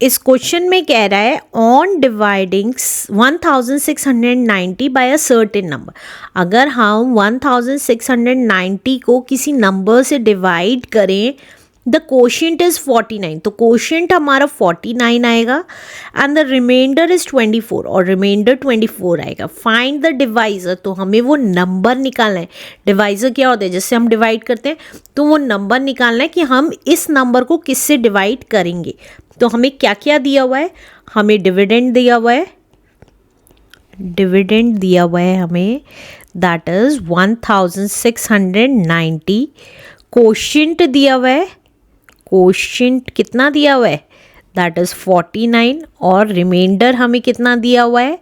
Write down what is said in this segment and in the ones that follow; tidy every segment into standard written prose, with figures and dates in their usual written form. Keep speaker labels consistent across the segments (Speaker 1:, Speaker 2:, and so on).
Speaker 1: इस क्वेश्चन में कह रहा है on dividing 1690 by a certain number. अगर हम 1690 को किसी नंबर से डिवाइड करें, द कोशेंट इज 49, तो कोशेंट हमारा 49 आएगा एंड द रिमाइंडर इज 24 और रिमाइंडर 24 आएगा। फाइंड द डिवाइजर, तो हमें वो नंबर निकालना है। डिवाइजर क्या होता है, जिससे हम डिवाइड करते हैं, तो वो नंबर निकालना है कि हम इस नंबर को किससे डिवाइड करेंगे। तो हमें क्या क्या दिया हुआ है, हमें डिविडेंड दिया हुआ है, डिविडेंड दिया हुआ है हमें, दैट इज 1690। कोशेंट दिया हुआ है, कोशेंट कितना दिया हुआ है, दैट इज 49 और रिमाइंडर हमें कितना दिया हुआ है,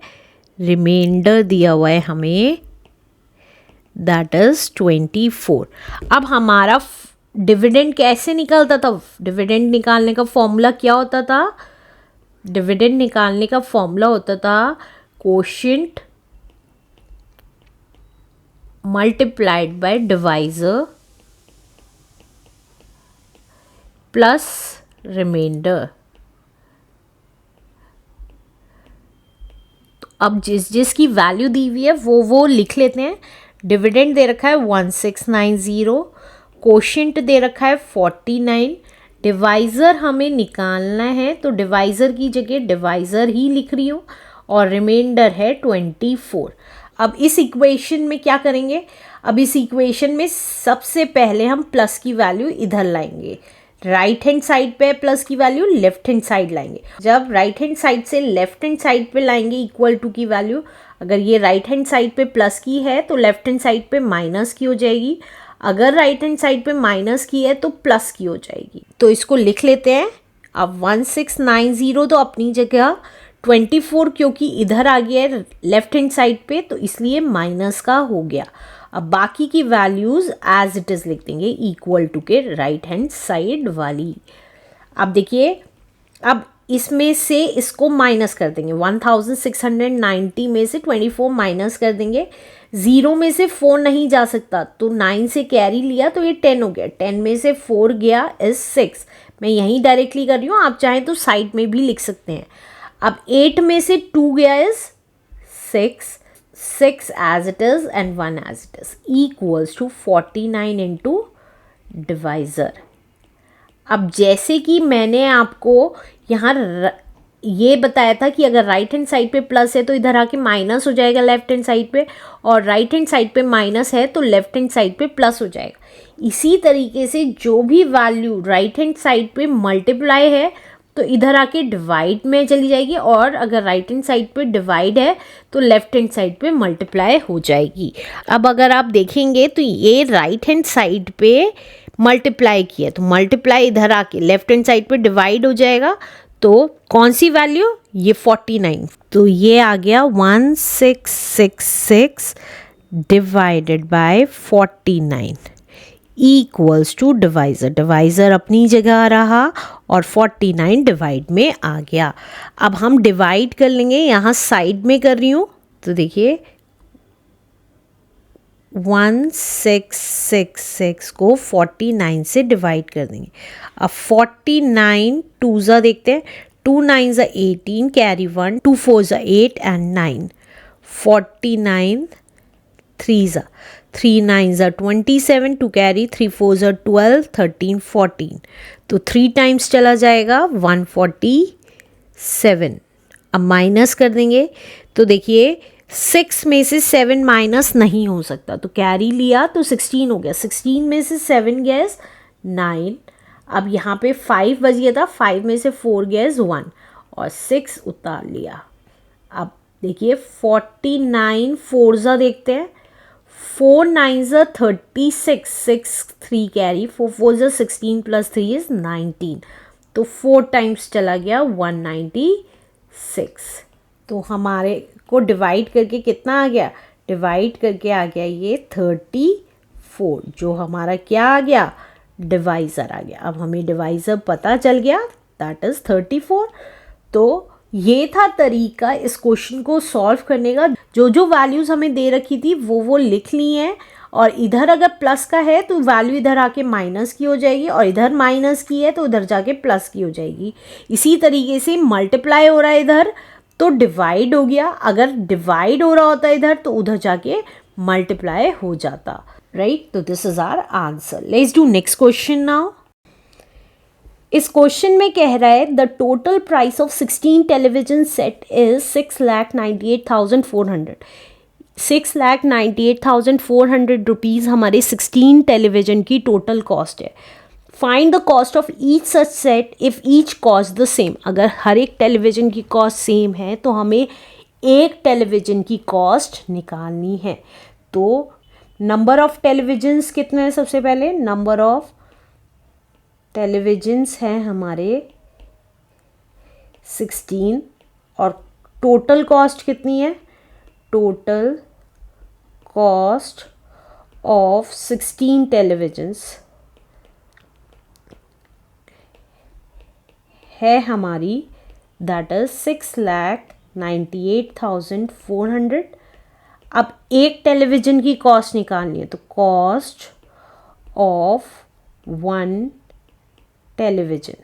Speaker 1: रिमाइंडर दिया हुआ है हमें, दैट इज 24। अब हमारा डिविडेंड कैसे निकलता था, डिविडेंड निकालने का फॉर्मूला क्या होता था, डिविडेंड निकालने का फॉर्मूला होता था quotient multiplied by divisor plus remainder. अब जिसकी वैल्यू दी हुई है वो लिख लेते हैं। डिविडेंड दे रखा है 1690, कोशेंट दे रखा है 49, डिवाइज़र हमें निकालना है तो डिवाइज़र की जगह डिवाइज़र ही लिख रही हूँ और रिमाइंडर है 24। अब इस इक्वेशन में क्या करेंगे, अब इस इक्वेशन में सबसे पहले हम प्लस की वैल्यू इधर लाएंगे, राइट हैंड साइड पे प्लस की वैल्यू लेफ्ट हैंड साइड लाएंगे। जब राइट हैंड साइड से लेफ्ट हैंड साइड पे लाएंगे इक्वल टू की वैल्यू, अगर ये राइट हैंड साइड पे प्लस की है तो लेफ्ट हैंड साइड पे माइनस की हो जाएगी, अगर राइट हैंड साइड पे माइनस की है तो प्लस की हो जाएगी। तो इसको लिख लेते हैं। अब 1690 तो अपनी जगह, 24 क्योंकि इधर आ गया है लेफ्ट हैंड साइड पे तो इसलिए माइनस का हो गया। अब बाकी की वैल्यूज़ एज इट इज़ लिख देंगे इक्वल टू के राइट हैंड साइड वाली। अब देखिए, अब इसमें से इसको माइनस कर देंगे, 1690 में से 24 माइनस कर देंगे। 0 में से 4 नहीं जा सकता तो 9 से कैरी लिया तो ये 10 हो गया, 10 में से 4 गया इज 6। मैं यहीं डायरेक्टली कर रही हूँ, आप चाहें तो साइड में भी लिख सकते हैं। अब 8 में से 2 गया is 6, 6 as it is and 1 as it is equals to 49 into divisor। अब जैसे कि मैंने आपको यहाँ ये बताया था कि अगर राइट हैंड साइड पे प्लस है तो इधर आके माइनस हो जाएगा लेफ्ट हैंड साइड पे, और राइट हैंड साइड पे माइनस है तो लेफ्ट हैंड साइड पे प्लस हो जाएगा। इसी तरीके से जो भी वैल्यू राइट हैंड साइड पे मल्टीप्लाई है तो इधर आके डिवाइड में चली जाएगी, और अगर राइट हैंड साइड पे डिवाइड है तो लेफ्ट हैंड साइड पे मल्टीप्लाई हो जाएगी। अब अगर आप देखेंगे तो ये राइट हैंड साइड पे मल्टीप्लाई किया तो मल्टीप्लाई इधर आके लेफ्ट हैंड साइड पे डिवाइड हो जाएगा, तो कौन सी वैल्यू, ये 49, तो ये आ गया 1666 divided by 49 equals to divisor. Divisor अपनी जगह रहा और 49 डिवाइड में आ गया। अब हम डिवाइड कर लेंगे, यहाँ साइड में कर रही हूँ तो देखिए 1666 को 49 से डिवाइड कर देंगे। अब 49 टू ज़ा देखते हैं, 2 9 ज़ा 18 कैरी 1, 2 4 ज़ा 8 एंड 9, 49 3 ज़ा 3 9 ज़ा 27, 2 कैरी 3 4 ज़ा 12 13 14, तो 3 टाइम्स चला जाएगा 147। अब माइनस कर देंगे तो देखिए 6 में से 7 माइनस नहीं हो सकता तो कैरी लिया तो 16 हो गया, 16 में से 7 गया 9। अब यहाँ पे 5 बच गया था, 5 में से 4 गया 1 और 6 उतार लिया। अब देखिए 49 4 ज़ा देखते हैं, 4 9 ज़ा 36, 6 3 कैरी 4 4 ज़ा 16 प्लस 3 इज़ 19, तो 4 टाइम्स चला गया 196। तो हमारे को डिवाइड करके कितना आ गया, डिवाइड करके आ गया ये 34, जो हमारा क्या आ गया, डिवाइज़र आ गया। अब हमें डिवाइज़र पता चल गया, दैट इज़ 34। तो ये था तरीका इस क्वेश्चन को सॉल्व करने का। जो जो वैल्यूज़ हमें दे रखी थी वो लिख ली हैं और इधर अगर प्लस का है तो वैल्यू इधर आके माइनस की हो जाएगी, और इधर माइनस की है तो उधर जाके प्लस की हो जाएगी। इसी तरीके से मल्टीप्लाई हो रहा है इधर तो डिवाइड हो गया, अगर डिवाइड हो रहा होता इधर तो उधर जाके मल्टीप्लाई हो जाता, राइट। तो this is our answer. Let's do next question now. इस क्वेश्चन में कह रहा है the total price of 16 television set is 6,98,400। 6,98,400 rupees हमारे 16 टेलीविजन की टोटल कॉस्ट है। Find the cost of each such set if each cost the same. अगर हर एक टेलीविज़न की कॉस्ट सेम है तो हमें एक टेलीविज़न की कॉस्ट निकालनी है। तो नंबर ऑफ टेलीविजन्स कितने हैं? सबसे पहले नंबर ऑफ टेलीविजन्स हैं हमारे 16, और टोटल कॉस्ट कितनी है? टोटल कॉस्ट ऑफ 16 टेलीविजन्स है हमारी दैट इज 6,98,400। अब एक टेलीविज़न की कॉस्ट निकालनी है तो कॉस्ट ऑफ वन टेलीविज़न।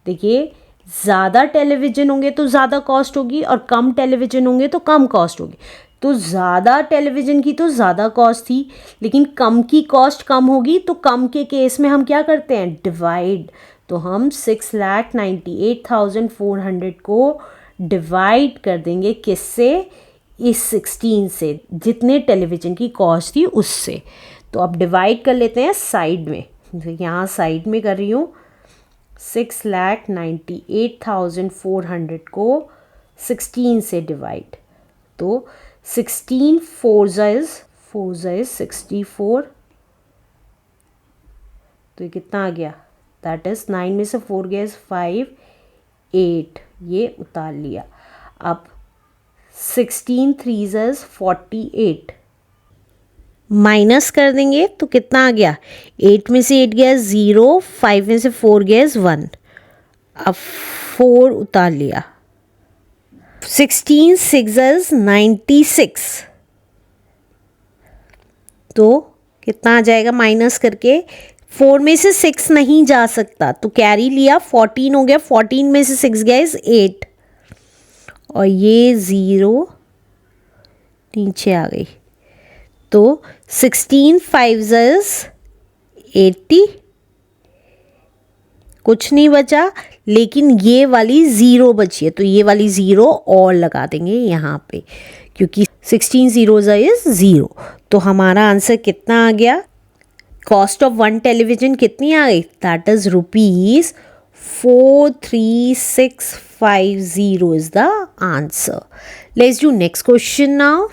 Speaker 1: देखिए, ज़्यादा टेलीविज़न होंगे तो ज़्यादा कॉस्ट होगी और कम टेलीविज़न होंगे तो कम कॉस्ट होगी। तो ज़्यादा टेलीविज़न की तो ज़्यादा कॉस्ट थी, लेकिन कम की कॉस्ट कम होगी, तो कम के केस में हम क्या करते हैं? डिवाइड। तो हम 6,98,400 को डिवाइड कर देंगे किससे? इस 16 से, जितने टेलीविज़न की कॉस्ट थी उससे। तो अब डिवाइड कर लेते हैं साइड में, यहाँ साइड में कर रही हूँ। 6,98,400 को 16 से डिवाइड, तो 16 4 इज 64। तो ये कितना आ गया? दैट इज 9 में से 4 गया इज 5, 8, ये उतार लिया। अब 16 3 इज 48, माइनस कर देंगे तो कितना आ गया? 8 में से 8 गया 0, 5 में से 4 गया 1। अब 4 उतार लिया। 16 6 इज 96, तो कितना आ जाएगा माइनस करके? 4 में से 6 नहीं जा सकता तो कैरी लिया, 14 हो गया। 14 में से 6 गया इज 8, और ये 0 नीचे आ गई। तो 16 5 इज 80, कुछ नहीं बचा, लेकिन ये वाली 0 बची है, तो ये वाली 0 और लगा देंगे यहाँ पे, क्योंकि 16 zeros इज 0। तो हमारा आंसर कितना आ गया? कॉस्ट ऑफ वन टेलीविजन कितनी आ गई? That is ₹43650 is the answer. Let's do next question now.